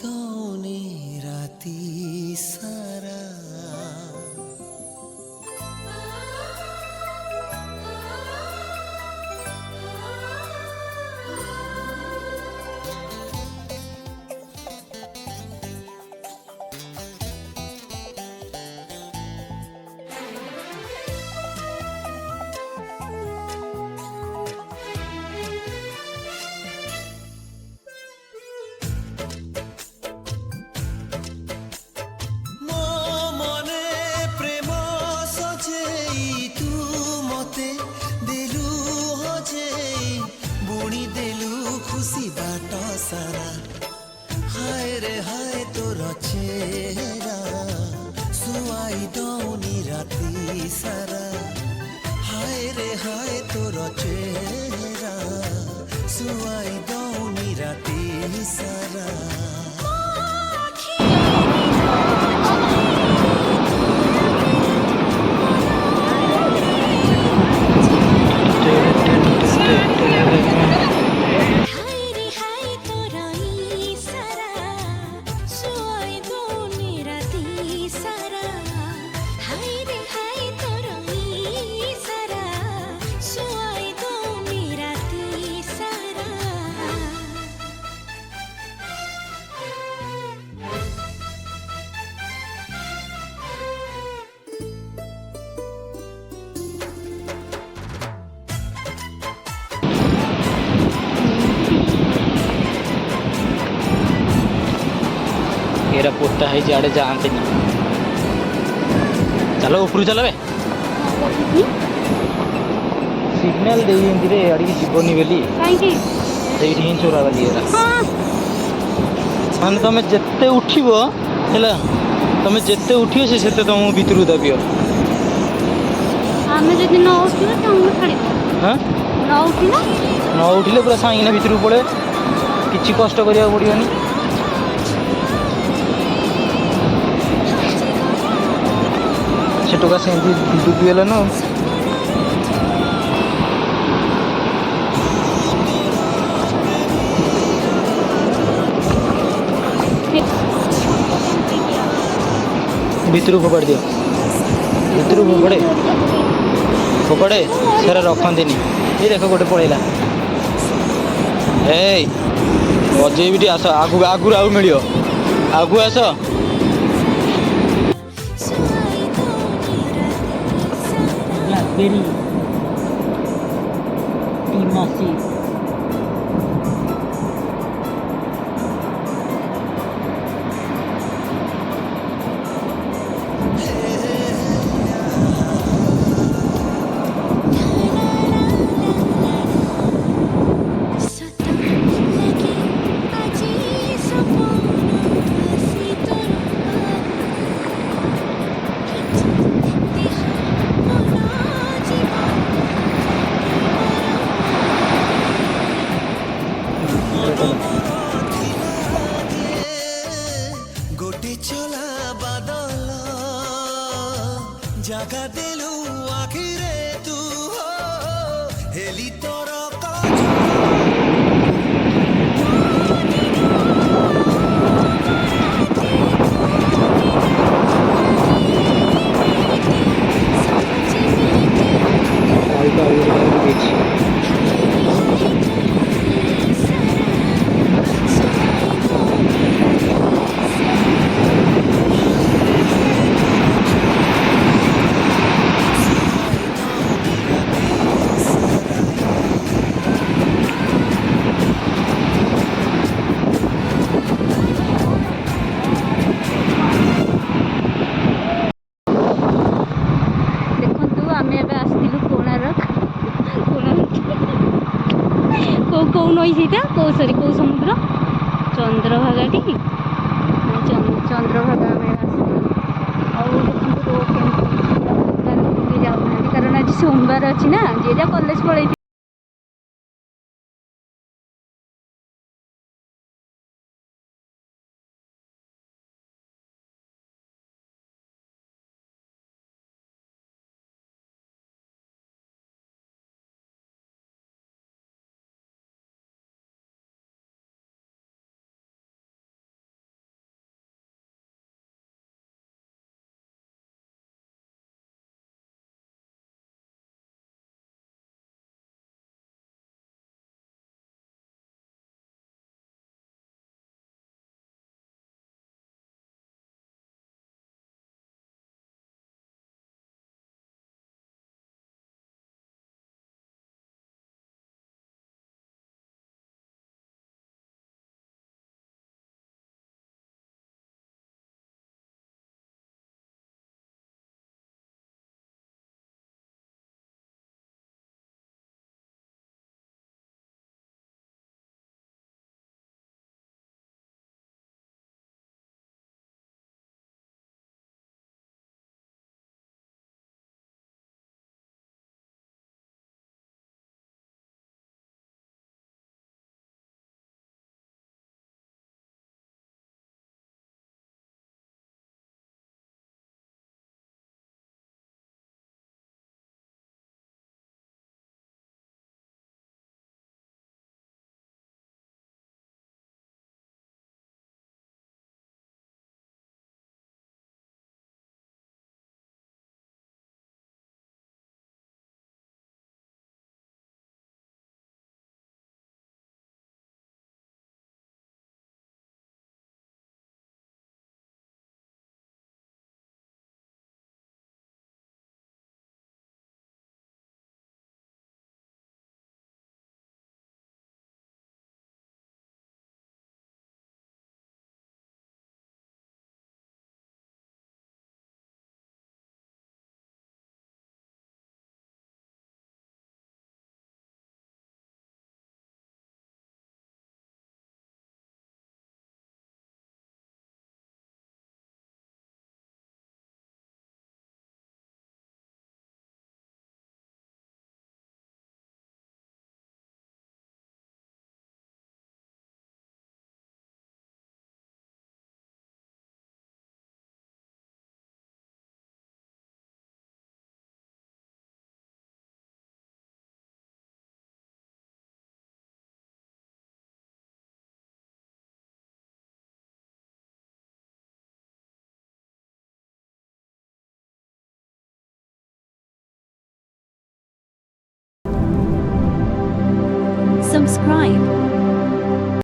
दौनी राती सारा खुशी बाट सारा हाय रे हाय तोर चेहरा सुआई दौनी राती सारा हाय रे हाय तोर चेहरा सुआई दौनी राती सारा एरा पोता है जाड़े जानते नहीं चलो ऊपर चलो बे सिग्नल दे रे अड़ी जीवनी बेली ସେଇଠି ହିଁ ଚୋରାବାଲି ଏରା ମାନେ ତମେ ଯେତେ ଉଠିବ ହେଲା ତମେ ଯେତେ ଉଠିବ ସେ ସେତେ ତମକୁ ଭିତରକୁ ଦାବିବ ଆମେ ଯଦି ନ ଉଠିବା ତ ଆମକୁ ଛାଡ଼ିବ ହଁ ନ ଉଠିଲେ ପୁରା ସାଇଁକିନା ଭିତରକୁ ପଳେଇବ କିଛି କଷ୍ଟ କରିବାକୁ ପଡ଼ିବନି ସେ ଟୋକା ସେମିତି ଡୁବିଗଲା ନା ଭିତରୁ ଫୋପାଡ଼ି ଦିଅ ଭିତରୁ ଫୋପାଡ଼େ ସେରା ରଖନ୍ତିନି ଏ ଦେଖ ଗୋଟେ ପଳେଇଲା ଏଇ ବଜେଇବି ଟିକେ ଆସ ଆଗରୁ ଆଉ ମିଳିବ ଆଗକୁ ଆସ Blackberry Timasi गोटे चला बादल जगा देलु आखिरे तू हो हेली तोर कौ नई सीटा कौ सरी कौ समुद्र चंद्रभागाटी चंद्रभागा देखो रोड केमती जाऊना कारण आज सोमवार अच्छी ना जी जा कॉलेज पलि subscribe.